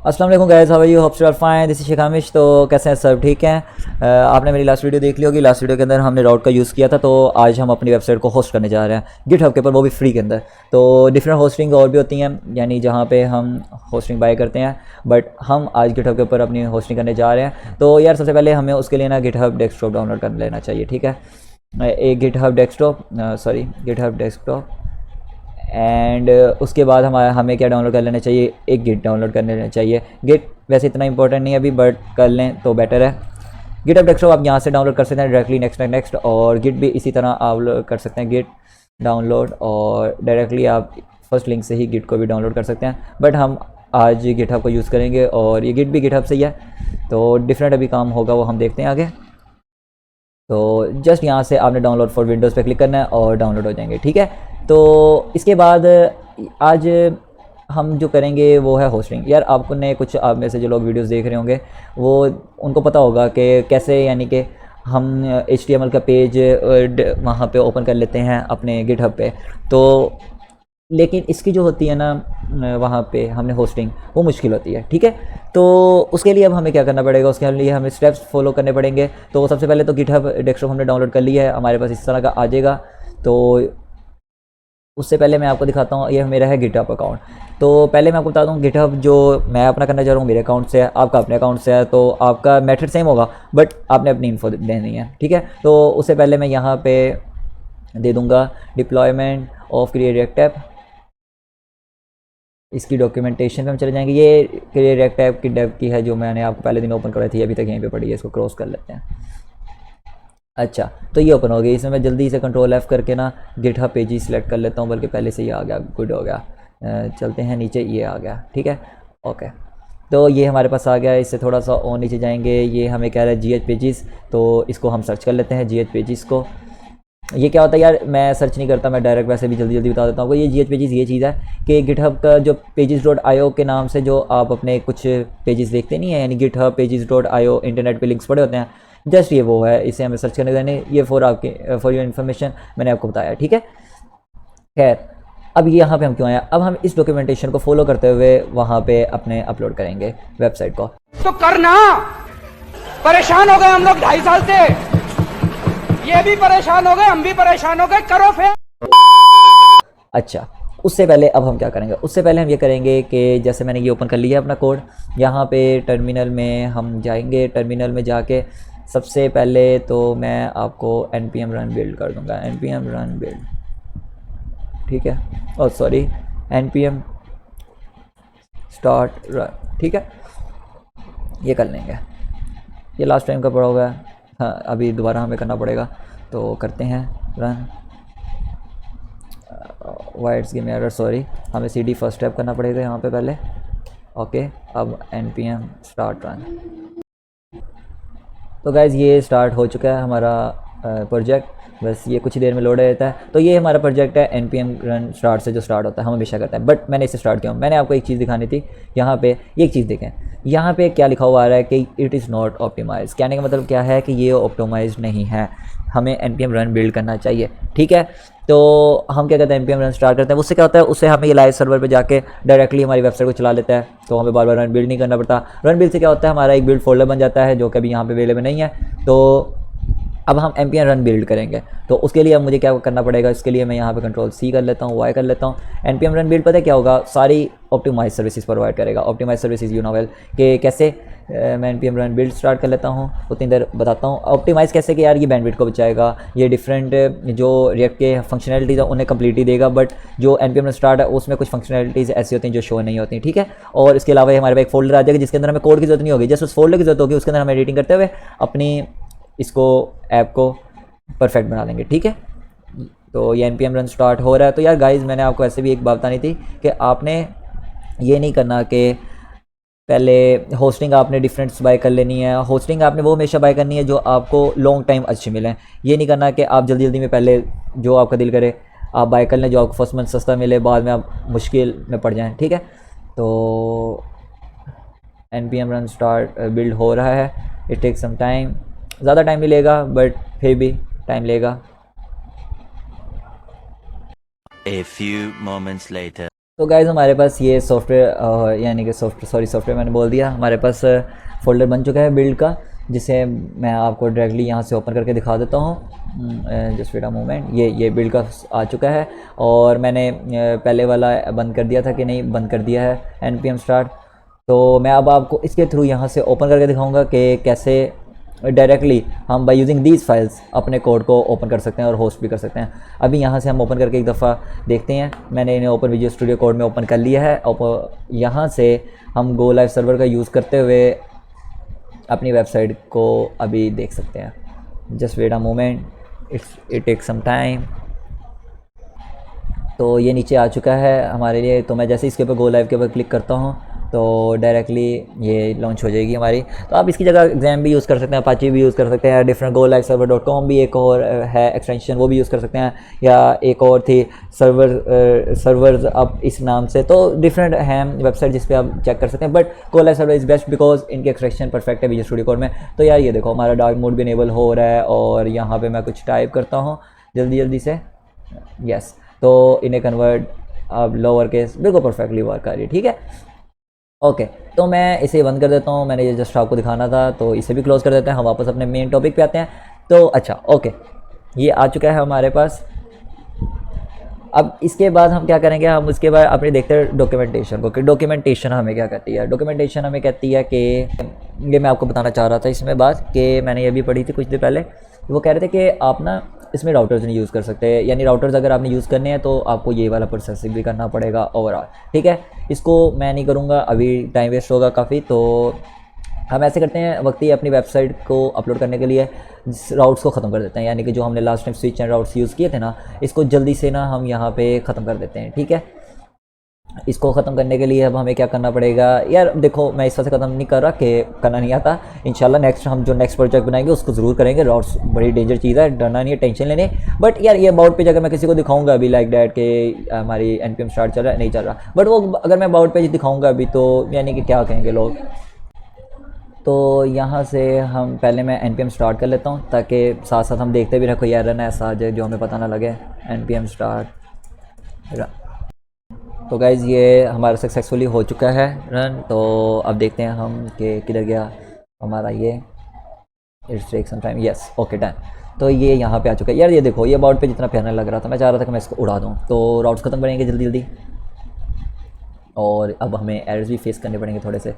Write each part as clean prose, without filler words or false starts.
अस्सलाम वालेकुम guys, how are you? Hope you are fine. This is Sheikh Hamish. तो कैसे हैं सब? ठीक हैं। आपने मेरी लास्ट वीडियो देख ली होगी। लास्ट वीडियो के अंदर हमने राउट का यूज़ किया था। तो आज हम अपनी वेबसाइट को होस्ट करने जा रहे हैं गिटहब के ऊपर, वो भी फ्री के अंदर। तो डिफरेंट होस्टिंग और भी होती हैं, यानी जहाँ पे हम होस्टिंग बाय करते हैं, बट हम आज गिटहब के ऊपर अपनी होस्टिंग करने जा रहे हैं। तो यार सबसे पहले हमें उसके लिए ना गिटहब डेस्कटॉप डाउनलोड कर लेना चाहिए। ठीक है, एक गिटहब डेस्कटॉप एंड उसके बाद हमें क्या डाउनलोड कर लेना चाहिए, एक गिट डाउनलोड कर लेना चाहिए। गिट वैसे इतना इंपॉर्टेंट नहीं है अभी, बट कर लें तो बेटर है। गिटहब डेस्कटॉप आप यहाँ से डाउनलोड कर सकते हैं डायरेक्टली, नेक्स्ट, और गिट भी इसी तरह आप कर सकते हैं, गिट डाउनलोड, और डायरेक्टली आप फर्स्ट लिंक से ही गिट को भी डाउनलोड कर सकते हैं। बट हम आज गिटहब को यूज़ करेंगे और ये गिट भी गिटहब से ही है, तो डिफरेंट अभी काम होगा वो हम देखते हैं आगे। तो जस्ट यहाँ से आपने डाउनलोड फॉर विंडोज़ पे क्लिक करना है और डाउनलोड हो जाएंगे। ठीक है, तो इसके बाद आज हम जो करेंगे वो है होस्टिंग। यार आपको ने कुछ आप में से जो लोग वीडियोस देख रहे होंगे वो उनको पता होगा कि कैसे, यानी कि हम HTML का पेज वहाँ पे ओपन कर लेते हैं अपने गिटहब पे। तो लेकिन इसकी जो होती है ना वहाँ पे हमने होस्टिंग, वो मुश्किल होती है। ठीक है, तो उसके लिए अब हमें क्या करना पड़ेगा, उसके लिए हमें स्टेप्स फॉलो करने पड़ेंगे। तो सबसे पहले तो गिटहब डेस्कटॉप हमने डाउनलोड कर लिया है, हमारे पास इस तरह का आ जाएगा। तो उससे पहले मैं आपको दिखाता हूँ, ये मेरा है गिटहब अकाउंट। तो पहले मैं आपको बता दूँ, गिटहब जो मैं अपना करना चाह रहा हूँ मेरे अकाउंट से है, आपका अपने अकाउंट से है, तो आपका मेथड सेम होगा, बट आपने अपनी इन्फो देनी है। ठीक है, तो उससे पहले मैं यहाँ पे दे दूँगा deployment of create react app. इसकी डॉक्यूमेंटेशन पे हम चले जाएंगे। ये क्रिएट रिएक्ट ऐप की डेव की है, जो मैंने आपको पहले दिन ओपन करवाई थी, अभी तक यहीं पे पड़ी है। इसको क्रॉस कर लेते हैं। अच्छा, तो ये ओपन हो गई। इसमें मैं जल्दी से कंट्रोल F करके ना गिटहब पेज सिलेक्ट कर लेता हूँ, बल्कि पहले से ही आ गया, गुड हो गया। चलते हैं नीचे, ये आ गया। ठीक है, ओके, तो ये हमारे पास आ गया। इससे थोड़ा सा और नीचे जाएंगे, ये हमें कह रहा है GH पेजेस, तो इसको हम सर्च कर लेते हैं, GH पेजेस को। ये क्या होता है यार, मैं सर्च नहीं करता, मैं डायरेक्ट वैसे भी जल्दी बता देता हूँ। ये GH पेजेस ये चीज़ है कि गिटहब का जो pages.io के नाम से जो आप अपने कुछ पेजेस देखते नहीं है, यानी गिटहब pages.io इंटरनेट पे लिंक्स पड़े होते हैं, जस्ट ये वो है। इसे हमें सर्च करने देने, ये फॉर योर इन्फॉर्मेशन मैंने आपको बताया। ठीक है, खैर अब यहाँ पे हम क्यों आए, अब हम इस डॉक्यूमेंटेशन को फॉलो करते हुए वहाँ पे अपने अपलोड करेंगे वेबसाइट को। तो करना, परेशान हो गए हम लोग 2.5 साल से, ये भी परेशान हो गए, हम भी परेशान हो गए, करो फिर। अच्छा, उससे पहले अब हम क्या करेंगे, उससे पहले हम ये करेंगे कि जैसे मैंने ये ओपन कर लिया अपना कोड, यहाँ पे टर्मिनल में हम जाएंगे। टर्मिनल में जाके सबसे पहले तो मैं आपको npm रन बिल्ड कर दूंगा, npm रन बिल्ड। ठीक है, और सॉरी, npm स्टार्ट रन। ठीक है, ये कर लेंगे। ये लास्ट टाइम का पड़ा हुआ है, हाँ अभी दोबारा हमें करना पड़ेगा, तो करते हैं run. Why it's give me error, sorry, हमें CD फर्स्ट स्टेप करना पड़ेगा यहाँ पे पहले। ओके, अब npm स्टार्ट रन। तो गाइज़ ये स्टार्ट हो चुका है हमारा प्रोजेक्ट, बस ये कुछ देर में लोड रहता है। तो ये हमारा प्रोजेक्ट है npm रन स्टार्ट से जो स्टार्ट होता है, हम हमेशा करते हैं, बट मैंने इसे स्टार्ट किया। मैंने आपको एक चीज़ दिखानी थी, यहाँ पे एक चीज़ देखें, यहाँ पे क्या लिखा हुआ आ रहा है कि इट इज़ नॉट ऑप्टिमाइज। कहने का मतलब क्या है कि ये ऑप्टिमाइज नहीं है, हमें npm रन बिल्ड करना चाहिए। ठीक है, तो हम क्या करते हैं, npm रन स्टार्ट करते हैं। उससे क्या होता है, उससे हमें ये लाइव सर्वर पे जाके डायरेक्टली हमारी वेबसाइट को चला लेता है, तो हमें बार बार रन बिल्ड नहीं करना पड़ता। रन बिल्ड से क्या होता है, हमारा एक बिल्ड फोल्डर बन जाता है, जो कि अभी यहाँ पे अवेलेबल नहीं है। तो अब हम npm रन बिल्ड करेंगे, तो उसके लिए अब मुझे क्या करना पड़ेगा, इसके लिए मैं यहाँ पे कंट्रोल C कर लेता हूँ, Y कर लेता हूँ। npm रन बिल्ड पता है क्या होगा, सारी ऑप्टिमाइज सर्विसेज प्रोवाइड करेगा। Optimize services you know well कि कैसे, मैं npm रन बिल्ड स्टार्ट कर लेता हूँ, उतनी देर बताता हूँ। ऑप्टिमाइज़ कैसे कि यार ये बैंडविड्थ को बचाएगा, ये डिफरेंट जो रिएक्ट के फंक्शनैलिटीज़ है उन्हें कंप्लीटली देगा, बट जो npm रन स्टार्ट है उसमें कुछ फंक्शनैलिटीज़ ऐसी होती हैं जो शो नहीं होती। ठीक है, और इसके अलावा हमारे पास एक फोल्डर आ जाएगा जिसके अंदर हमें कोड की जरूरत नहीं होगी, जस्ट उस फोल्डर की जरूरत होगी, उसके अंदर हम एडिटिंग करते हुए अपनी इसको ऐप को परफेक्ट बना लेंगे। ठीक है, तो ये npm रन स्टार्ट हो रहा है। तो यार गाइज़ मैंने आपको ऐसे भी एक बात बतानी थी कि आपने ये नहीं करना कि पहले होस्टिंग आपने डिफरेंट्स बाय कर लेनी है। होस्टिंग आपने वो हमेशा बाय करनी है जो आपको लॉन्ग टाइम अच्छी मिले। ये नहीं करना कि आप जल्दी जल्दी में पहले जो आपका दिल करे आप बाय कर लें, जो आपको फर्स्ट मंथ सस्ता मिले, बाद में आप मुश्किल में पड़ जाएं। ठीक है, तो npm रन स्टार्ट बिल्ड हो रहा है, इट टेक सम टाइम, ज़्यादा टाइम नहीं लेगा बट फिर भी टाइम लेगा। A few moments later. तो गाइज़ हमारे पास ये सॉफ्टवेयर यानी कि सॉफ्टवेयर मैंने बोल दिया, हमारे पास फ़ोल्डर बन चुका है बिल्ड का, जिसे मैं आपको डायरेक्टली यहाँ से ओपन करके दिखा देता हूँ। जस्ट वेट अ मोमेंट, ये बिल्ड का आ चुका है और मैंने पहले वाला बंद कर दिया था कि नहीं, बंद कर दिया है npm start। तो मैं अब आपको इसके थ्रू यहाँ से ओपन करके दिखाऊँगा कि कैसे डायरेक्टली हम बाय यूजिंग दीज फाइल्स अपने कोड को ओपन कर सकते हैं और होस्ट भी कर सकते हैं। अभी यहाँ से हम ओपन करके एक दफ़ा देखते हैं। मैंने इन्हें ओपन विजुअल स्टूडियो कोड में ओपन कर लिया है और यहाँ से हम गो लाइव सर्वर का यूज़ करते हुए अपनी वेबसाइट को अभी देख सकते हैं। Just wait a moment, it take some time. तो ये नीचे आ चुका है हमारे लिए। तो मैं जैसे इसके ऊपर गो लाइव के ऊपर क्लिक करता हूँ तो डायरेक्टली ये लॉन्च हो जाएगी हमारी। तो आप इसकी जगह एग्जाम भी यूज़ कर सकते हैं, अपाची भी यूज़ कर सकते हैं, डिफरेंट golivserver.com भी एक और है एक्सटेंशन, वो भी यूज़ कर सकते हैं, या एक और थी सर्वर्स अब इस नाम से। तो डिफरेंट हैं वेबसाइट जिस पे आप चेक कर सकते हैं, but golivserver is best because इनकी एक्सटेंशन परफेक्ट है विजुअल स्टूडियो कोड में। तो यार ये देखो हमारा डार्क मोड भी इनेबल हो रहा है और यहाँ पर मैं कुछ टाइप करता हूँ जल्दी से, यस। तो इन्हें कन्वर्ट अब लोअर केस बिल्कुल परफेक्टली वर्क कर रही है, ठीक है। ओके तो मैं इसे बंद कर देता हूँ, मैंने ये जस्ट आपको दिखाना था, तो इसे भी क्लोज कर देते हैं। हम वापस अपने मेन टॉपिक पे आते हैं। तो अच्छा ओके, ये आ चुका है हमारे पास। अब इसके बाद हम क्या करेंगे, हम उसके बाद अपने देखते हैं डॉक्यूमेंटेशन को, कि डॉक्यूमेंटेशन हमें क्या कहती है। डॉक्यूमेंटेशन हमें कहती है कि ये मैं आपको बताना चाह रहा था इसमें बात, कि मैंने ये भी पढ़ी थी कुछ देर पहले। वो कह रहे थे कि आप ना इसमें राउटर्स नहीं यूज़ कर सकते, यानी राउटर्स अगर आपने यूज़ करने हैं तो आपको ये वाला प्रोसेसिंग भी करना पड़ेगा ओवरऑल, ठीक है। इसको मैं नहीं करूँगा, अभी टाइम वेस्ट होगा काफ़ी। तो हम ऐसे करते हैं, वक्त ही अपनी वेबसाइट को अपलोड करने के लिए राउट्स को ख़त्म कर देते हैं, यानी कि जो हमने last time switch and routes use किए थे ना, इसको जल्दी से ना हम यहाँ पे ख़त्म कर देते हैं, ठीक है। इसको ख़त्म करने के लिए अब हमें क्या करना पड़ेगा, यार देखो मैं इस वजह से ख़त्म नहीं कर रहा कि करना नहीं आता। इंशाल्लाह नेक्स्ट हम जो नेक्स्ट प्रोजेक्ट बनाएंगे उसको ज़रूर करेंगे। राउट्स बड़ी डेंजर चीज़ है, डरना नहीं है, टेंशन लेने। बट यार ये अबाउट पेज अगर मैं किसी को दिखाऊंगा अभी लाइक डैट कि हमारी npm स्टार्ट चल रहा है, नहीं चल रहा, बट वो अगर मैं अबाउट पेज दिखाऊँगा अभी तो यानी कि क्या कहेंगे लोग। तो यहाँ से हम पहले मैं npm स्टार्ट कर लेता हूँ ताकि साथ साथ हम देखते भी रखो यार ना ऐसा आ जाए जो हमें पता ना लगे। npm start. तो गाइज़ ये हमारा सक्सेसफुली हो चुका है रन। तो अब देखते हैं हम कि किधर गया हमारा ये, it's take some time, yes okay done. तो ये यहाँ पे आ चुका है। यार ये देखो ये अबाउट पे जितना प्यारा लग रहा था, मैं चाह रहा था कि मैं इसको उड़ा दूँ। तो राउट्स ख़त्म करेंगे जल्दी जल्दी, और अब हमें एरर्स भी फेस करने पड़ेंगे थोड़े से।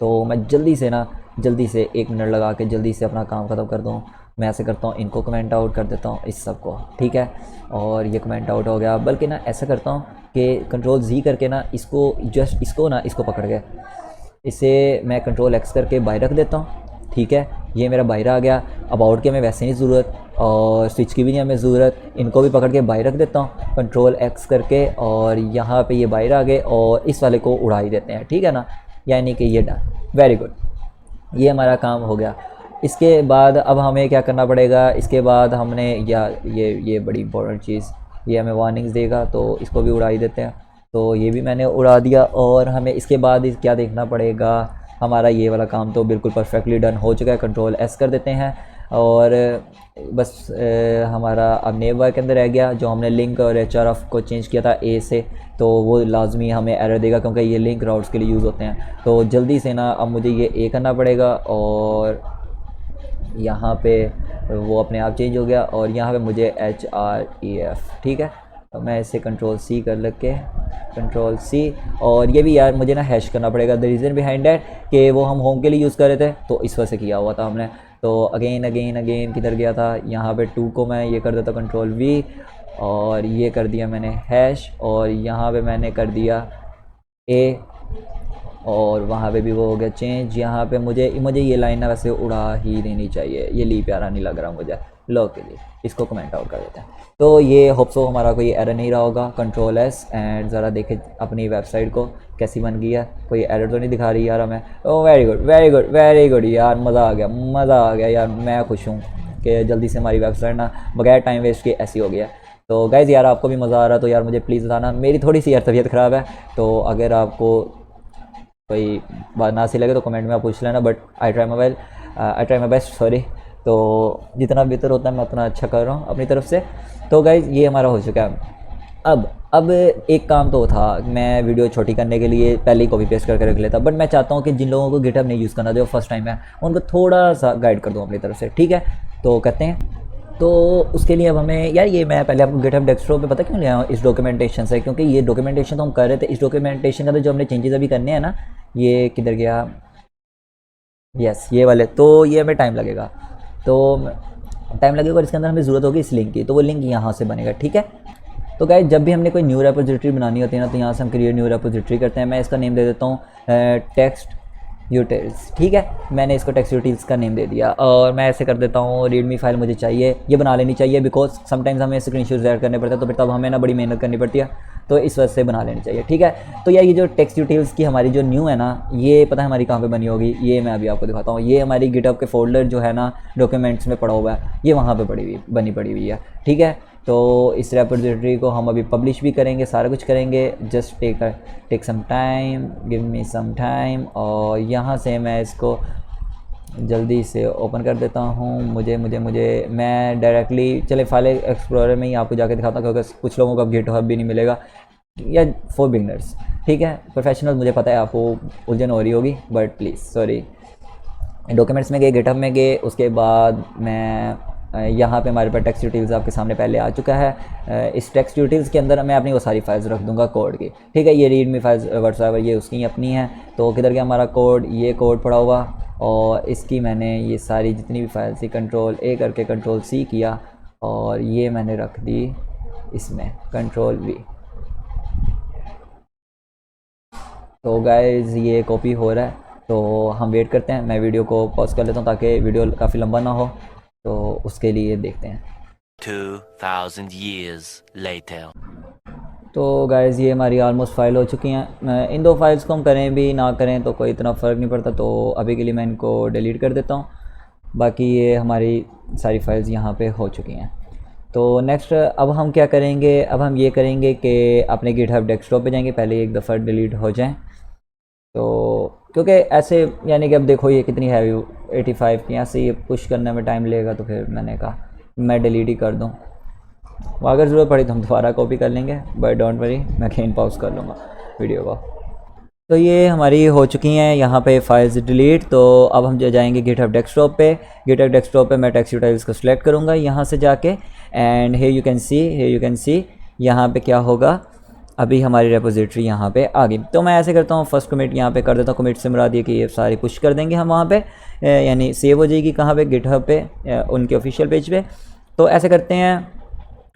तो मैं जल्दी से 1 मिनट लगा के जल्दी से अपना काम ख़त्म कर दूँ। मैं ऐसे करता हूँ, इनको कमेंट आउट कर देता हूँ इस सब को, ठीक है। और ये कमेंट आउट हो गया, बल्कि ना ऐसा करता हूँ कि कंट्रोल Z करके ना इसको जस्ट इसको पकड़ के इसे मैं कंट्रोल X करके बाहर रख देता हूँ, ठीक है। ये मेरा बाहर आ गया। अबाउट की हमें वैसे नहीं ज़रूरत और स्विच की भी नहीं हमें ज़रूरत, इनको भी पकड़ के बाहर रख देता हूँ कंट्रोल X करके, और यहाँ पे ये बाहर आ गए और इस वाले को उड़ा ही देते हैं, ठीक है ना। यानी कि ये डन, वेरी गुड, ये हमारा काम हो गया। इसके बाद अब हमें क्या करना पड़ेगा, इसके बाद हमने ये बड़ी इंपॉर्टेंट चीज़, ये हमें वार्निंग्स देगा तो इसको भी उड़ा ही देते हैं। तो ये भी मैंने उड़ा दिया। और हमें इसके बाद क्या देखना पड़ेगा, हमारा ये वाला काम तो बिल्कुल परफेक्टली डन हो चुका है। कंट्रोल S कर देते हैं और बस हमारा अब नेम बार के अंदर रह गया, जो हमने लिंक और href को चेंज किया था A से, तो वो लाजमी हमें एरर देगा क्योंकि ये लिंक राउट्स के लिए यूज़ होते हैं। तो जल्दी से ना अब मुझे ये A करना पड़ेगा और यहाँ पे वो अपने आप चेंज हो गया, और यहाँ पे मुझे href, ठीक है। तो मैं इसे कंट्रोल C कर लग के कंट्रोल C, और ये भी यार मुझे ना हैश करना पड़ेगा। द रीज़न बिहाइंड दैट कि वो हम होम के लिए यूज़ कर रहे थे तो इस वजह से किया हुआ था हमने। तो अगेन किधर गया था, यहाँ पे 2 को मैं ये कर देता कंट्रोल V, और ये कर दिया मैंने हैश, और यहाँ पे मैंने कर दिया A, और वहाँ पे भी वो हो गया चेंज। यहाँ पे मुझे ये लाइन ना वैसे उड़ा ही देनी चाहिए, ये ली प्यारा नहीं लग रहा मुझे लो के लिए, इसको कमेंट आउट कर देते हैं। तो ये होप सो हमारा कोई एरर नहीं रहा होगा। कंट्रोल S एंड ज़रा देखें अपनी वेबसाइट को कैसी बन गई है, कोई एरर तो नहीं दिखा रही यार हमें। ओ वेरी गुड यार, मज़ा आ गया यार, मैं खुश हूँ कि जल्दी से हमारी वेबसाइट ना बगैर टाइम वेस्ट के ऐसी हो गया। तो गाइज़ यार आपको भी मज़ा आ रहा तो यार मुझे प्लीज़ बताना। मेरी थोड़ी सी यार तबीयत ख़राब है, तो अगर आपको कोई बात ना सी लगे तो कमेंट में आप पूछ लेना, but I try my best, sorry. तो जितना बेहतर होता है मैं उतना अच्छा कर रहा हूँ अपनी तरफ से। तो गाइज़ ये हमारा हो चुका है। अब अब एक काम तो था, मैं वीडियो छोटी करने के लिए पहले ही कॉपी पेस्ट करके रख लेता, बट मैं चाहता हूँ कि जिन लोगों को गिटहब नहीं यूज़ करना, जो फर्स्ट टाइम है, उनको थोड़ा सा गाइड कर दूँ अपनी तरफ से, ठीक है। तो करते हैं। तो उसके लिए अब हमें यार, ये मैं पहले आपको गिटहब डेस्कटॉप पे पता क्यों लिया हूँ इस डॉक्यूमेंटेशन से, क्योंकि ये डॉक्यूमेंटेशन तो हम कर रहे थे, इस डॉक्यूमेंटेशन के अंदर जो हमने चेंजेस अभी करने हैं ना, ये किधर गया, यस ये वाले, तो ये हमें टाइम लगेगा, तो टाइम लगेगा और इसके अंदर हमें ज़रूरत होगी इस लिंक की, तो वो लिंक यहाँ से बनेगा, ठीक है। तो गाइस जब भी हमने कोई न्यू रेपोजिटरी बनानी होती है ना, तो यहाँ से हम क्रिएट न्यू रेपोजिटरी करते हैं। मैं इसका नेम दे देता हूँ टेक्स्ट यूटिल्स, ठीक है। मैंने इसको टेक्स्ट यूटिल्स का नेम दे दिया और मैं ऐसे कर देता हूँ, रीडमी फाइल मुझे चाहिए, ये बना लेनी चाहिए, बिकॉज समटाइम्स हमें स्क्रीनशॉट्स ऐड करने पड़ते हैं, तो फिर तब हमें ना बड़ी मेहनत करनी पड़ती है, तो इस वजह से बना लेनी चाहिए, ठीक है। तो यार ये जो टेक्स्ट यूटिल्स की हमारी जो न्यू है ना, ये पता है हमारी कहाँ पे बनी होगी, ये मैं अभी आपको दिखाता हूँ। ये हमारी गिटहब के फोल्डर जो है ना, डॉक्यूमेंट्स में पड़ा हुआ है, ये वहाँ पे बनी पड़ी हुई है, ठीक है। तो इस रेपोजिटरी को हम अभी पब्लिश भी करेंगे, सारा कुछ करेंगे, just take some time, give me some time. और यहाँ से मैं इसको जल्दी से ओपन कर देता हूँ। मुझे मैं डायरेक्टली चले फाइल एक्सप्लोरर में ही आपको जाके दिखाता हूँ, क्योंकि कुछ लोगों को अब गिटहब भी नहीं मिलेगा, या फॉर बिगनर्स, ठीक है। प्रोफेशनल मुझे पता है आपको उलझन हो रही होगी, बट प्लीज़ सॉरी। डॉक्यूमेंट्स में गए, गिटहब में गए, उसके बाद मैं यहाँ पे हमारे पास टेक्स्ट यूटिल्स आपके सामने पहले आ चुका है। इस टेक्स्ट यूटिल्स के अंदर मैं अपनी वो सारी फाइल्स रख दूंगा कोड की, ठीक है। ये रीडमी फाइल्स व्हाट्सएप ये उसकी अपनी है, तो किधर गया हमारा कोड, ये कोड पड़ा हुआ, और इसकी मैंने ये सारी जितनी भी फाइल्स थी कंट्रोल ए करके कंट्रोल सी किया, और ये मैंने रख दी इसमें कंट्रोल वी। तो गाइज ये कॉपी हो रहा है, तो हम वेट करते हैं। मैं वीडियो को पॉज कर लेता हूँ ताकि वीडियो काफ़ी लंबा ना हो, तो उसके लिए देखते हैं। 2000 years later. तो गाइज़ ये हमारी ऑलमोस्ट फाइल हो चुकी हैं। इन दो फाइल्स को हम करें भी ना करें तो कोई इतना फ़र्क नहीं पड़ता, तो अभी के लिए मैं इनको डिलीट कर देता हूँ। बाकी ये हमारी सारी फाइल्स यहाँ पे हो चुकी हैं। तो नेक्स्ट अब हम क्या करेंगे, अब हम ये करेंगे कि अपने गिटहब डेस्कटॉप पे जाएंगे, पहले एक दफ़ा डिलीट हो जाएं। तो क्योंकि ऐसे यानी कि अब देखो ये कितनी हैवी 85 की, ऐसे ये पुश करने में टाइम लगेगा, तो फिर मैंने कहा मैं डिलीट ही कर दूँ। अगर ज़रूरत पड़ी तो हम दोबारा कॉपी कर लेंगे, बट डोंट वरी, मैं कहीं पॉज कर लूँगा वीडियो को। तो ये हमारी हो चुकी हैं यहाँ पे फाइल्स डिलीट। तो अब हम जाएंगे गिटहब डेस्कटॉप पे। गिटहब डेस्कटॉप पे मैं टेक्स्ट यूटिल्स को सिलेक्ट करूँगा यहाँ से जाके, and here you can see यहाँ पे क्या होगा, अभी हमारी रेपोजिटरी यहाँ पे आ गई। तो मैं ऐसे करता हूँ, फर्स्ट कमिट यहाँ पे कर देता हूँ। कमिट से मुराद ये कि ये सारी पुश कर देंगे हम वहाँ पे, यानी सेव हो जाएगी कहाँ पे, गिटहब पे, उनके ऑफिशियल पेज पे। तो ऐसे करते हैं,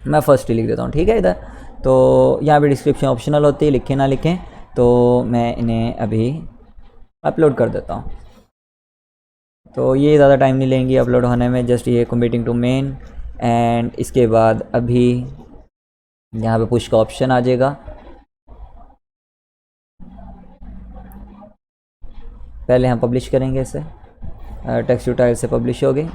मैं फ़र्स्ट ही लिख देता हूँ, ठीक है इधर। तो यहाँ पे डिस्क्रिप्शन ऑप्शनल होती है, लिखें ना लिखें, तो मैं इन्हें अभी अपलोड कर देता हूँ। तो ये ज़्यादा टाइम नहीं लेंगी अपलोड होने में, जस्ट ये कमिटिंग टू मेन, एंड इसके बाद अभी यहाँ पे पुश का ऑप्शन आ जाएगा। पहले हम पब्लिश करेंगे इसे, टेक्स्ट यूटिल से पब्लिश हो गई।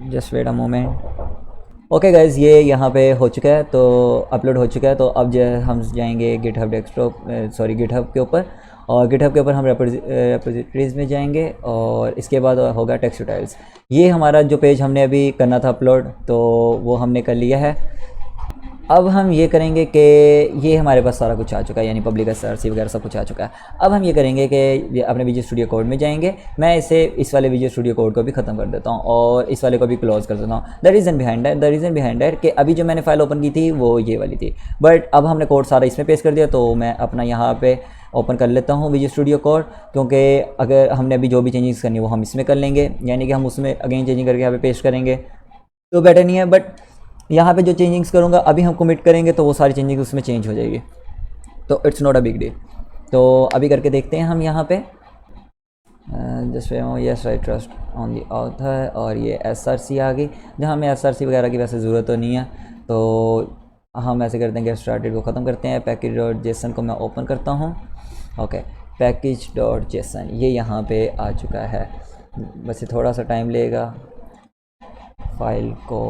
Just wait a moment. Okay guys ये यहाँ पे हो चुका है, तो अपलोड हो चुका है। तो अब जो हम जाएंगे गिटहब डेस्कटॉप, सॉरी गिटहब के ऊपर, और गिटहब के ऊपर हम रेपोजिटरीज़ में जाएंगे, और इसके बाद होगा टेक्स्ट यूटिल्स। ये हमारा जो पेज हमने अभी करना था अपलोड, तो वो हमने कर लिया है। अब हम ये करेंगे कि ये हमारे पास सारा कुछ आ चुका है, यानी पब्लिक SRC वगैरह सब कुछ आ चुका है। अब हम ये करेंगे कि अपने विजुअल स्टूडियो कोड में जाएंगे। मैं इस वाले विजुअल स्टूडियो कोड को भी ख़त्म कर देता हूँ और इस वाले को भी क्लोज़ कर देता हूँ। द रीज़न बिहाइंड दैट कि अभी जो मैंने फ़ाइल ओपन की थी वो ये वाली थी, बट अब हमने कोड सारा इसमें पेस्ट कर दिया, तो मैं अपना यहाँ पर ओपन कर लेता हूँ विजुअल स्टूडियो कोड, क्योंकि अगर हमने अभी जो भी चेंजेस करनी है वो हम इसमें कर लेंगे, यानी कि हम उसमें अगेन चेंजिंग करके यहाँ पे पेस्ट करेंगे तो बेटर नहीं है। बट यहाँ पे जो चेंजिंग्स करूँगा अभी हम कमिट करेंगे तो वो सारी चेंजिंग उसमें चेंज हो जाएगी, तो it's not a big deal. तो अभी करके देखते हैं हम यहाँ पे, just yes I trust on the author, और ये SRC आ गई, जहाँ हमें SRC वगैरह की वैसे ज़रूरत तो नहीं है। तो हम ऐसे करते हैं, गेट स्टार्टेड को ख़त्म करते हैं। पैकेज.json को मैं ओपन करता हूँ। ओके, पैकेज.json ये यहाँ पे आ चुका है, बस ये थोड़ा सा टाइम लेगा फाइल को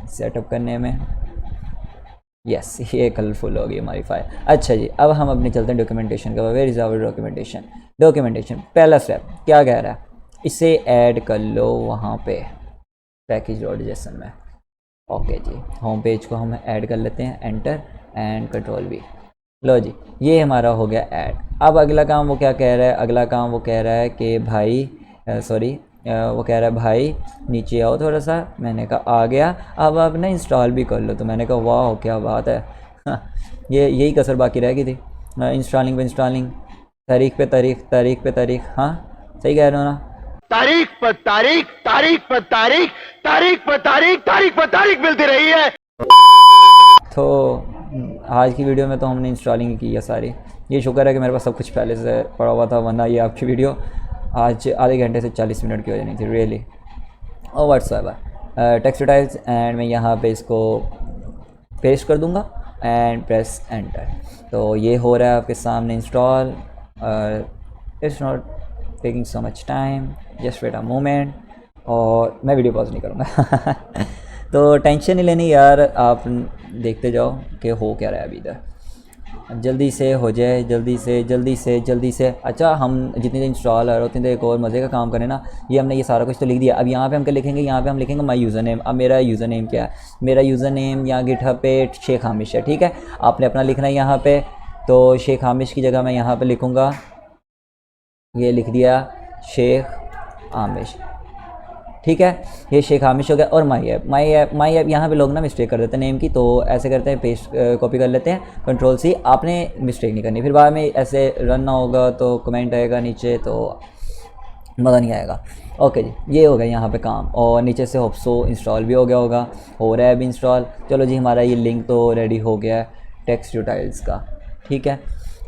सेटअप करने में। यस ये कलरफुल हो गई हमारी फाइल। अच्छा जी, अब हम अपने चलते हैं डॉक्यूमेंटेशन का। Where is our documentation? Documentation पहला स्टेप क्या कह रहा है, इसे ऐड कर लो वहाँ पे पैकेज डॉट जेसन में। ओके जी, होम पेज को हम ऐड कर लेते हैं, एंटर एंड कंट्रोल वी। लो जी, ये हमारा हो गया ऐड। अब अगला काम वो क्या कह रहा है, अगला काम वो कह रहा है कि भाई वो कह रहा है भाई नीचे आओ थोड़ा सा। मैंने कहा आ गया, अब आप ना इंस्टॉल भी कर लो। तो मैंने कहा वाह क्या बात है ये यही कसर बाकी रह गई थी, इंस्टॉलिंग पे इंस्टॉलिंग, तारीख पे तारीख, तारीख पे तारीख। हाँ सही कह रहे हो ना, तारीख पर तारीख, तारीख पर तारीख, तारीख पर तारीख, तारीख पर तारीख मिलती रही है। तो आज की वीडियो में तो हमने इंस्टॉलिंग की है सारी। ये शुक्र है कि मेरे पास सब कुछ पहले से पड़ा हुआ था, वरना ये आपकी वीडियो आज आधे घंटे से 40 मिनट की हो जानी थी रियली। और व्हाट्सएवर टेक्स्ट टाइल्स एंड मैं यहाँ पे इसको पेस्ट कर दूँगा एंड प्रेस एंटर। तो ये हो रहा है आपके सामने install. It's not taking so much time, just wait a moment. और मैं वीडियो पॉज नहीं करूँगा तो टेंशन नहीं लेनी यार, आप देखते जाओ कि हो क्या रहा है अभी इधर। जल्दी से हो जाए, जल्दी से जल्दी से जल्दी से। अच्छा, हम जितनी देर इंस्टॉल है उतनी देर एक और मज़े का काम करें ना। ये हमने ये सारा कुछ तो लिख दिया। अब यहाँ पे हम क्या लिखेंगे, यहाँ पे हम लिखेंगे माई यूज़र नेम। अब मेरा यूज़र नेम क्या है, मेरा यूज़र नेम यहाँ गिटहब पे शेख हामिश है, ठीक है। आपने अपना लिखना है यहाँ पे, तो शेख हामिश की जगह मैं यहाँ पे लिखूँगा, ये लिख दिया शेख हामिश, ठीक है। ये शेख हामिश हो गया। और माई ऐप यहाँ पे लोग ना मिस्टेक कर देते हैं नेम की, तो ऐसे करते हैं पेस्ट कॉपी कर लेते हैं, कंट्रोल सी। आपने मिस्टेक नहीं करनी, फिर बाद में ऐसे रन ना होगा तो कमेंट आएगा नीचे, तो मज़ा नहीं आएगा। ओके जी, ये हो गया यहाँ पे काम। और नीचे से होप्सो इंस्टॉल भी हो गया होगा, हो रहा है अभी इंस्टॉल। चलो जी, हमारा ये लिंक तो रेडी हो गया है टेक्स्ट टाइल्स का, ठीक है।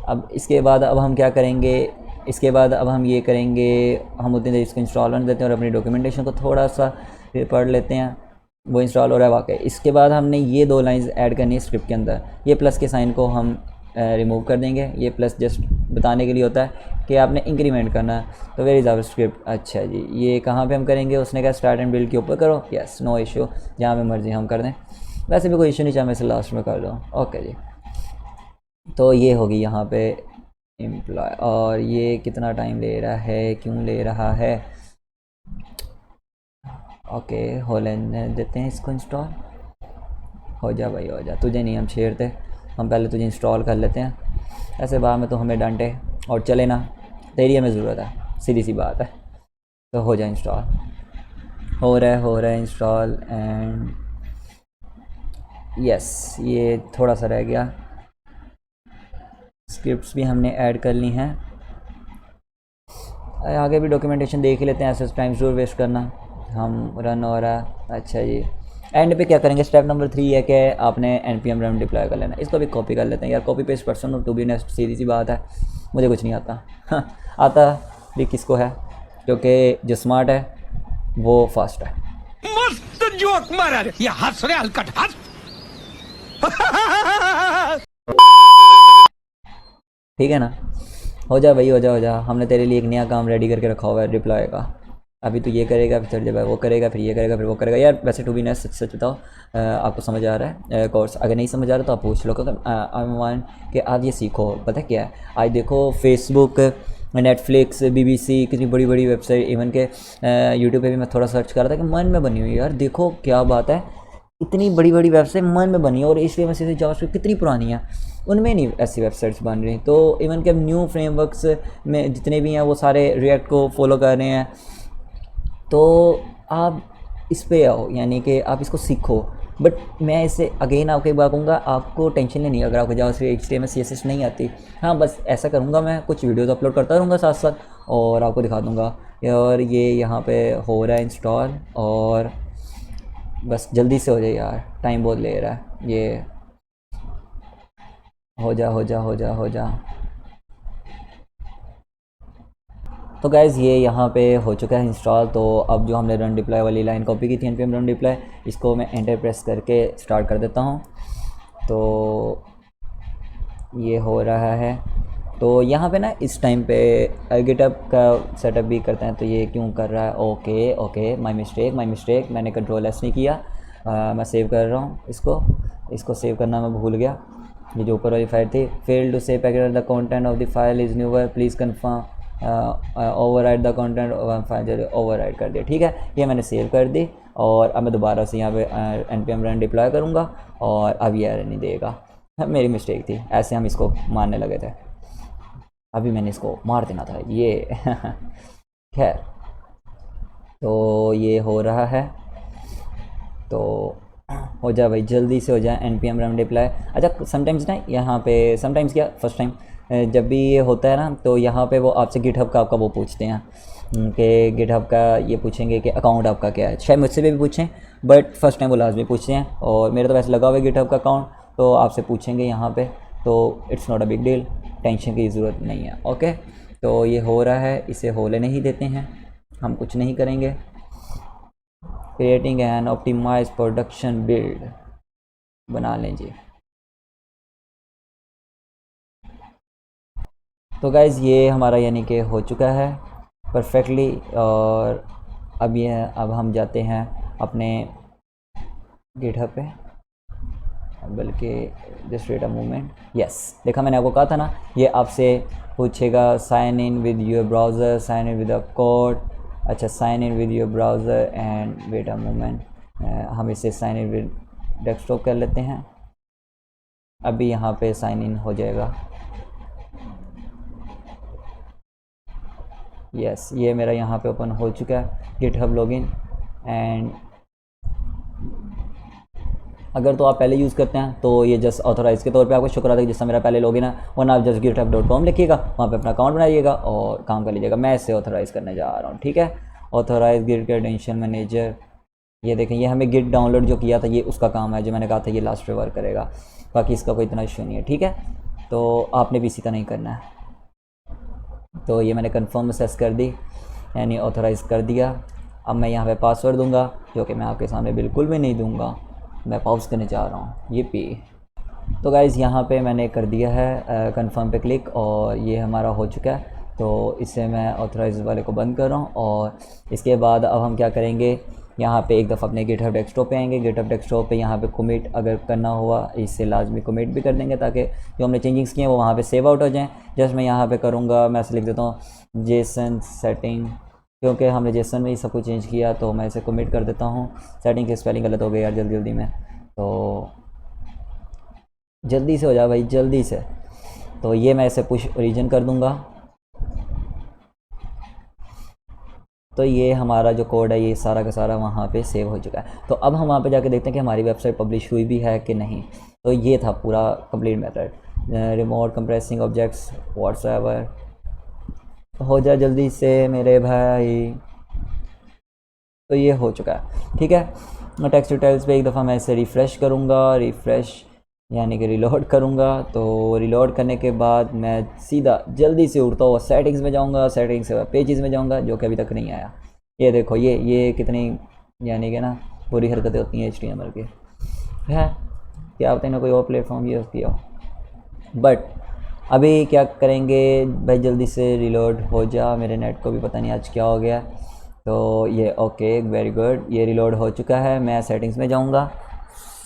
अब इसके बाद अब हम क्या करेंगे, इसके बाद अब हम ये करेंगे, हम उतनी देर इसको इंस्टॉल होने देते हैं और अपनी डॉक्यूमेंटेशन को थोड़ा सा फिर पढ़ लेते हैं। वो इंस्टॉल हो रहा है वाकई। इसके बाद हमने ये 2 लाइंस ऐड करनी है स्क्रिप्ट के अंदर। ये प्लस के साइन को हम रिमूव कर देंगे। ये प्लस जस्ट बताने के लिए होता है कि आपने इंक्रीमेंट करना है। तो वेयर इज़ आवर स्क्रिप्ट? अच्छा जी, ये कहाँ पे हम करेंगे? उसने कहा स्टार्ट एंड बिल्ड के ऊपर करो। यस, नो इशू, जहाँ पे मर्जी हम कर दें। वैसे भी कोई इशू नहीं, चाहे मैं इसे लास्ट में कर दूँ। ओके जी, तो ये होगी यहाँ पे एम्प्लॉय। और ये कितना टाइम ले रहा है, क्यों ले रहा है? ओके, हो लेने देते हैं इसको इंस्टॉल। हो जा भाई हो जा, तुझे नहीं हम छेड़ते, हम पहले तुझे इंस्टॉल कर लेते हैं। ऐसे बाद में तो हमें डांटे और चले ना, तेरी हमें ज़रूरत है, सीधी सी बात है। तो हो जाए इंस्टॉल, हो रहा है इंस्टॉल एंड यस, ये थोड़ा सा रह गया। स्क्रिप्ट्स भी हमने ऐड कर ली हैं। आगे भी डॉक्यूमेंटेशन देख ही लेते हैं, ऐसे टाइम ज़रूर वेस्ट करना। हम रन हो रहा है। अच्छा जी, एंड पे क्या करेंगे, स्टेप नंबर 3 है कि आपने npm run डिप्लॉय कर लेना। इसको भी कॉपी कर लेते हैं यार, कॉपी पेस्ट पर्सन और टू बी नेक्स्ट, सीधी सी बात है। मुझे कुछ नहीं आता आता भी किसको है, क्योंकि जो स्मार्ट है वो फास्ट है। मस्त जोक मारा रे, ये हंस रे हलकट हंस। ठीक है ना, हो जा भाई, हो जा। हमने तेरे लिए एक नया काम रेडी करके रखा हुआ है डिप्लॉय का। अभी तो ये करेगा, फिर जब वो करेगा, फिर ये करेगा, फिर वो करेगा। यार वैसे टू बी नेक्स्ट सच बताओ, आपको समझ आ रहा है कोर्स? अगर नहीं समझ आ रहा तो आप पूछ लो, क्योंकि आई वांट कि आप ये सीखो। पता क्या है, आज देखो फेसबुक, नेटफ्लिक्स, BBC, कितनी बड़ी बड़ी वेबसाइट, इवन के यूट्यूब पे भी मैं थोड़ा सर्च कर रहा था कि मन में बनी हुई। यार देखो क्या बात है, इतनी बड़ी बड़ी वेबसाइट मन में बनी है। और इसलिए वैसे जावास्क्रिप्ट कितनी पुरानी है, उनमें नहीं ऐसी वेबसाइट्स बन रही। तो इवन के अब न्यू फ्रेमवर्क्स में जितने भी हैं वो सारे रिएक्ट को फॉलो कर रहे हैं। तो आप इस पे आओ, यानी कि आप इसको सीखो। बट मैं इसे अगेन आपको एक बार कहूँगा, आपको टेंशन नहीं, अगर आपको जावास्क्रिप्ट HTML CSS नहीं आती। हाँ, बस ऐसा करूँगा, मैं कुछ वीडियोज़ अपलोड करता रहूँगा साथ साथ और आपको दिखा दूँगा। और ये यहाँ पे हो रहा है इंस्टॉल, और बस जल्दी से हो जाए यार, टाइम बहुत ले रहा है। ये हो जा। तो गाइज़ ये यहाँ पे हो चुका है इंस्टॉल। तो अब जो हमने रन डिप्लॉय वाली लाइन कॉपी की थी npm रन डिप्लॉय, इसको मैं एंटर प्रेस करके स्टार्ट कर देता हूँ। तो ये हो रहा है। तो यहाँ पे ना इस टाइम पे गिटहब का सेटअप भी करते हैं। तो ये क्यों कर रहा है? ओके, माय मिस्टेक, मैंने कंट्रोल S नहीं किया। मैं सेव कर रहा हूँ इसको सेव करना मैं भूल गया। ये जो ऊपर वाली फाइल थी, fail to save packet the content of the file is newer please confirm overwrite the content file, overwrite कर दिया। ठीक है, ये मैंने सेव कर दी और अब मैं दोबारा से यहाँ पे npm run डिप्लॉय करूँगा और अब ये एरर नहीं देगा। मेरी मिस्टेक थी, ऐसे हम इसको मारने लगे थे, अभी मैंने इसको मार देना था ये खैर। तो ये हो रहा है, तो हो जाए भाई, जल्दी से हो जाए npm run डिप्लॉय। अच्छा समटाइम्स ना यहाँ पे, समटाइम्स क्या फर्स्ट टाइम जब भी ये होता है ना, तो यहाँ पे वो आपसे गिटहब का आपका वो पूछते हैं कि गिटहब का ये पूछेंगे कि अकाउंट आपका क्या है। शायद मुझसे भी पूछें, बट फर्स्ट टाइम वो लाजमी पूछते हैं, और मेरा तो वैसे लगा हुआ है गिटहब का अकाउंट, तो आपसे पूछेंगे यहाँ पे, तो it's not a big deal, tension की ज़रूरत नहीं है। ओके, तो ये हो रहा है, इसे होने नहीं देते हैं, हम कुछ नहीं करेंगे। Creating an optimize production build बना लें जी। तो गाइज़ ये हमारा यानी कि हो चुका है परफेक्टली, और अब हम जाते हैं अपने गिटहब पे, बल्कि just wait a moment. Yes, देखा मैंने आपको कहा था ना, ये आपसे पूछेगा sign in with your browser, sign in with a code. अच्छा, sign in with your browser and wait a moment, हम इसे साइन इन विद डेस्कटॉप कर लेते हैं। अभी यहाँ पे साइन इन हो जाएगा। यस, ये मेरा यहाँ पे ओपन हो चुका है गिटहब लॉगिन। एंड अगर तो आप पहले यूज़ करते हैं तो ये जस्ट ऑथोराइज़ के तौर पे आपको शुक्र अदा जिससे मेरा पहले लॉगिन है, वरना आप जस्ट github.com लिखिएगा, वहाँ पे अपना अकाउंट बनाइएगा और काम कर लीजिएगा। मैं इसे ऑथोराइज़ करने जा रहा हूँ। ठीक है, ऑथोराइज गिट क्रेडेंशियल मैनेजर, ये देखें, ये हमें गिट डाउनलोड जो किया था ये उसका काम है, जो मैंने कहा था ये लास्ट पे वर्क करेगा, बाकी इसका कोई इतना इशू नहीं है। ठीक है, तो आपने भी इसी तरह नहीं करना है। तो ये मैंने कन्फर्म सेस कर दी, यानी ऑथोराइज़ कर दिया। अब मैं यहाँ पे पासवर्ड दूंगा, जो कि मैं आपके सामने बिल्कुल भी नहीं दूंगा, मैं पॉज करने जा रहा हूँ ये पी। तो गाइज़ यहाँ पे मैंने कर दिया है कंफर्म पे क्लिक, और ये हमारा हो चुका है। तो इससे मैं ऑथोराइज वाले को बंद कर रहा हूँ, और इसके बाद अब हम क्या करेंगे, यहाँ पे एक दफ़ा अपने गिटहब डेस्कटॉप पे आएंगे। गिटहब डेस्कटॉप पे यहाँ पे कमिट अगर करना हुआ, इससे लाजमी कमिट भी कर देंगे, ताकि जो हमने चेंजिंग्स किए हैं वो वहाँ पे सेव आउट हो जाएं। जस्ट मैं यहाँ पे करूँगा, मैं ऐसे लिख देता हूँ जेसन सेटिंग, क्योंकि हमने जेसन में ही सब कुछ चेंज किया, तो मैं इसे कमिट कर देता हूँ। सेटिंग की स्पेलिंग गलत हो गई यार जल्दी में, तो जल्दी से हो जाए भाई, जल्दी से। तो ये मैं इसे पुश ओरिजिन कर दूँगा। तो ये हमारा जो कोड है ये सारा का सारा वहाँ पे सेव हो चुका है। तो अब हम वहाँ पे जाके देखते हैं कि हमारी वेबसाइट पब्लिश हुई भी है कि नहीं। तो ये था पूरा complete method, remote compressing objects whatsoever. हो जाए जल्दी से मेरे भाई। तो ये हो चुका है, ठीक है। टेक्स्ट डिटेल्स पे एक दफ़ा मैं इसे रिफ़्रेश करूँगा, रिफ़्रेश यानी कि रिलोड करूँगा। तो रिलोड करने के बाद मैं सीधा जल्दी से उड़ता हुआ सेटिंग्स में जाऊँगा, सेटिंग्स से पेजेस में जाऊँगा, जो कि अभी तक नहीं आया। ये देखो, ये कितनी यानी कि ना बुरी हरकतें होती हैं HTML की, है क्या पता इन्हें कोई और प्लेटफॉर्म यूज़ किया हो। बट अभी क्या करेंगे भाई, जल्दी से रिलोड हो जा। मेरे नेट को भी पता नहीं आज क्या हो गया। तो ये ओके, वेरी गुड, ये रिलोड हो चुका है। मैं सेटिंग्स में जाऊँगा।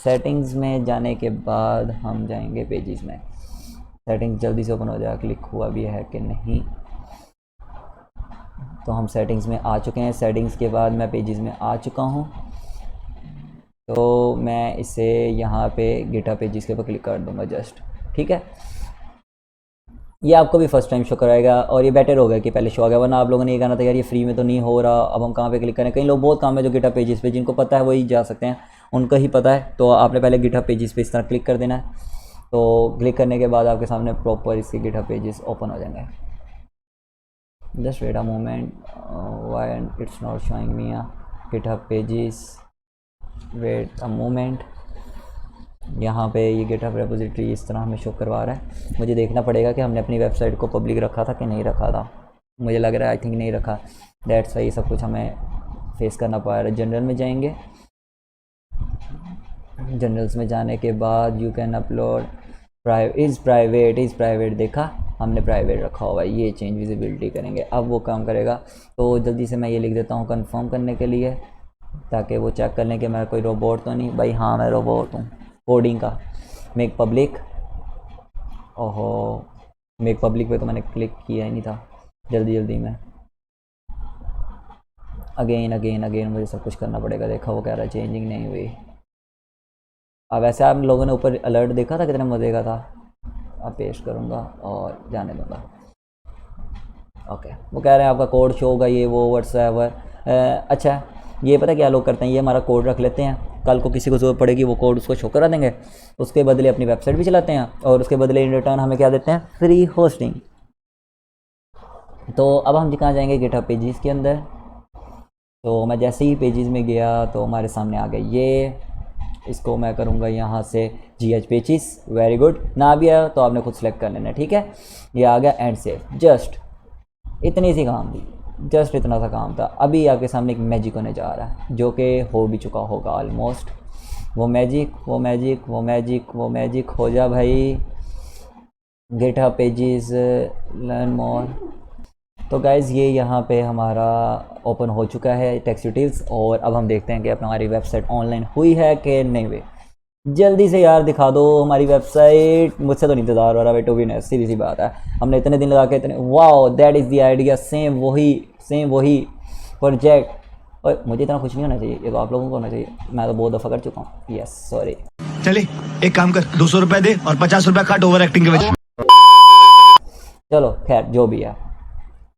सेटिंग्स में जाने के बाद हम जाएंगे पेजेस में। सेटिंग्स जल्दी से ओपन हो जाए, क्लिक हुआ भी है कि नहीं। तो हम सेटिंग्स में आ चुके हैं। सेटिंग्स के बाद मैं पेजेस में आ चुका हूँ। तो मैं इसे यहाँ पे गिटहब पेजेस के ऊपर क्लिक कर दूँगा जस्ट, ठीक है। ये आपको भी फर्स्ट टाइम शो कराएगा, और ये बेटर होगा कि पहले शो आ गया, वरना आप लोगों ने ये कहना था यार ये फ्री में तो नहीं हो रहा, अब हम कहाँ पे क्लिक करें। कई लोग बहुत काम है जो गिटहब पेजेस पे, जिनको पता है वही जा सकते हैं, उनको ही पता है। तो आपने पहले गिटहब पेजेस पे इस तरह क्लिक कर देना है। तो क्लिक करने के बाद आपके सामने प्रॉपर इसके गिटहब पेजेस ओपन हो जाएंगे। Just wait a moment, why and it's not showing me a GitHub pages, wait a moment. यहाँ पे ये गिटहब रेपोजिटरी इस तरह हमें शो करवा रहा है। मुझे देखना पड़ेगा कि हमने अपनी वेबसाइट को पब्लिक रखा था कि नहीं रखा था। मुझे लग रहा है आई थिंक नहीं रखा, दैट्स वाई सब कुछ हमें फेस करना पड़ रहा है। जनरल में जाएंगे। जनरल्स में जाने के बाद you can upload is private, देखा हमने प्राइवेट रखा हुआ है। ये चेंज विजिबिलिटी करेंगे, अब वो काम करेगा। तो जल्दी से मैं ये लिख देता हूँ कंफर्म करने के लिए। ताकि वो चेक कर लें कि मैं कोई रोबोट तो नहीं। भाई हाँ मैं रोबोट हूँ कोडिंग का। मेक पब्लिक, ओहो मेक पब्लिक पे तो मैंने क्लिक किया ही नहीं था जल्दी में। अगेन मुझे सब कुछ करना पड़ेगा। देखा वो कह रहा है चेंजिंग नहीं हुई। अब वैसे आप लोगों ने ऊपर अलर्ट देखा था कितने मज़े का था। अब पेस्ट करूँगा और जाने दूँगा। ओके वो कह रहे हैं आपका कोड शो होगा ये वो व्हाट्सएवर। अच्छा ये पता क्या लोग करते हैं, ये हमारा कोड रख लेते हैं, कल को किसी को ज़रूरत पड़ेगी वो कोड उसको शो करा देंगे, उसके बदले अपनी वेबसाइट भी चलाते हैं और उसके बदले इन रिटर्न हमें क्या देते हैं, फ्री होस्टिंग। तो अब हम कहाँ जाएंगे, गिटहब पेजेस के अंदर। तो मैं जैसे ही पेजेस में गया तो हमारे सामने आ गए ये, इसको मैं करूँगा यहाँ से GH पेजेस। वेरी गुड, ना भी आया तो आपने खुद सेलेक्ट कर लेना, ठीक है। ये आ गया एंड सेव। जस्ट इतनी सी काम थी, जस्ट इतना सा काम था। अभी आपके सामने एक मैजिक होने जा रहा है जो कि हो भी चुका होगा ऑलमोस्ट। वो मैजिक हो जा भाई। GitHub pages, learn more. तो गाइज़ ये यहाँ पे हमारा ओपन हो चुका है टेक्स्ट यूटिल्स, और अब हम देखते हैं कि अपना हमारी वेबसाइट ऑनलाइन हुई है कि नहीं हुई। जल्दी से यार दिखा दो हमारी वेबसाइट, मुझसे तो नहीं इंतज़ार हो रहा भाई, टू बी ऑनेस्ट, सीधी सी बात है। हमने इतने दिन लगा के इतने, wow that is the idea, same वही प्रोजेक्ट। और मुझे इतना कुछ नहीं होना चाहिए, ये तो आप लोगों को होना चाहिए, मैं तो बहुत दफ़ा कर चुका हूँ। Yes sorry. चले एक काम कर, 200 रुपए दे और 50 रुपए काट ओवर एक्टिंग के वजह। चलो खैर जो भी है।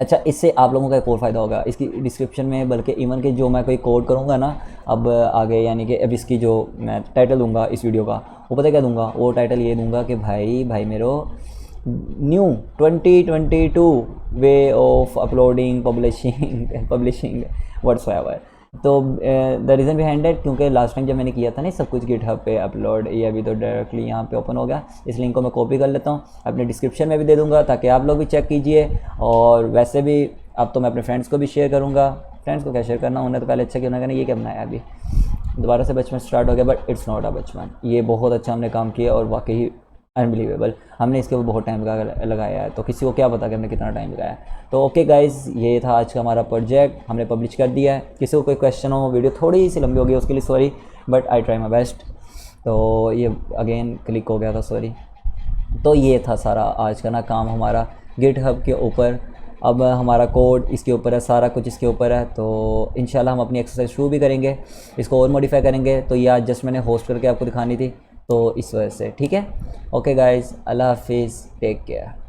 अच्छा इससे आप लोगों का एक और फ़ायदा होगा, इसकी डिस्क्रिप्शन में बल्कि इवन के जो मैं कोई कोड करूँगा ना अब आगे, यानी कि अब इसकी जो मैं टाइटल दूंगा इस वीडियो का, वो पता क्या दूंगा, वो टाइटल ये दूंगा कि भाई मेरो new 2022 way of uploading publishing whatsoever. तो द रीज़न बिहाइंड दैट, क्योंकि लास्ट टाइम जब मैंने किया था ना सब कुछ गिटहब पे अपलोड, ये अभी तो डायरेक्टली यहाँ पे ओपन हो गया। इस लिंक को मैं कॉपी कर लेता हूँ, अपने डिस्क्रिप्शन में भी दे दूँगा ताकि आप लोग भी चेक कीजिए। और वैसे भी अब तो मैं अपने फ्रेंड्स को भी शेयर करूँगा। फ्रेंड्स को क्या शेयर करना, उन्हें तो पहले अच्छा कि उन्होंने ये क्या बनाया, अभी दोबारा से बचपन स्टार्ट हो गया, बट इट्स नॉट अ बचपन। ये बहुत अच्छा हमने काम किया और वाकई अनबिलीवेबल, हमने इसके ऊपर बहुत टाइम लगाया है, तो किसी को क्या पता कि हमने कितना टाइम लगाया। तो ओके गाइज़, ये था आज का हमारा प्रोजेक्ट, हमने पब्लिश कर दिया है। किसी को कोई क्वेश्चन हो, वीडियो थोड़ी सी लंबी हो गई उसके लिए sorry, but I try my best. तो ये अगेन क्लिक हो गया था, सॉरी। तो ये था सारा आज का ना काम हमारा गिटहब के ऊपर। अब हमारा कोड इसके ऊपर है, सारा कुछ इसके ऊपर है। तो इंशाल्लाह हम अपनी एक्सरसाइज शुरू भी करेंगे, इसको और मॉडिफाई करेंगे। तो ये आज जस्ट मैंने होस्ट करके आपको दिखानी थी, तो इस वजह से, ठीक है। ओके गाइज़, अल्लाह हाफिज़, टेक केयर।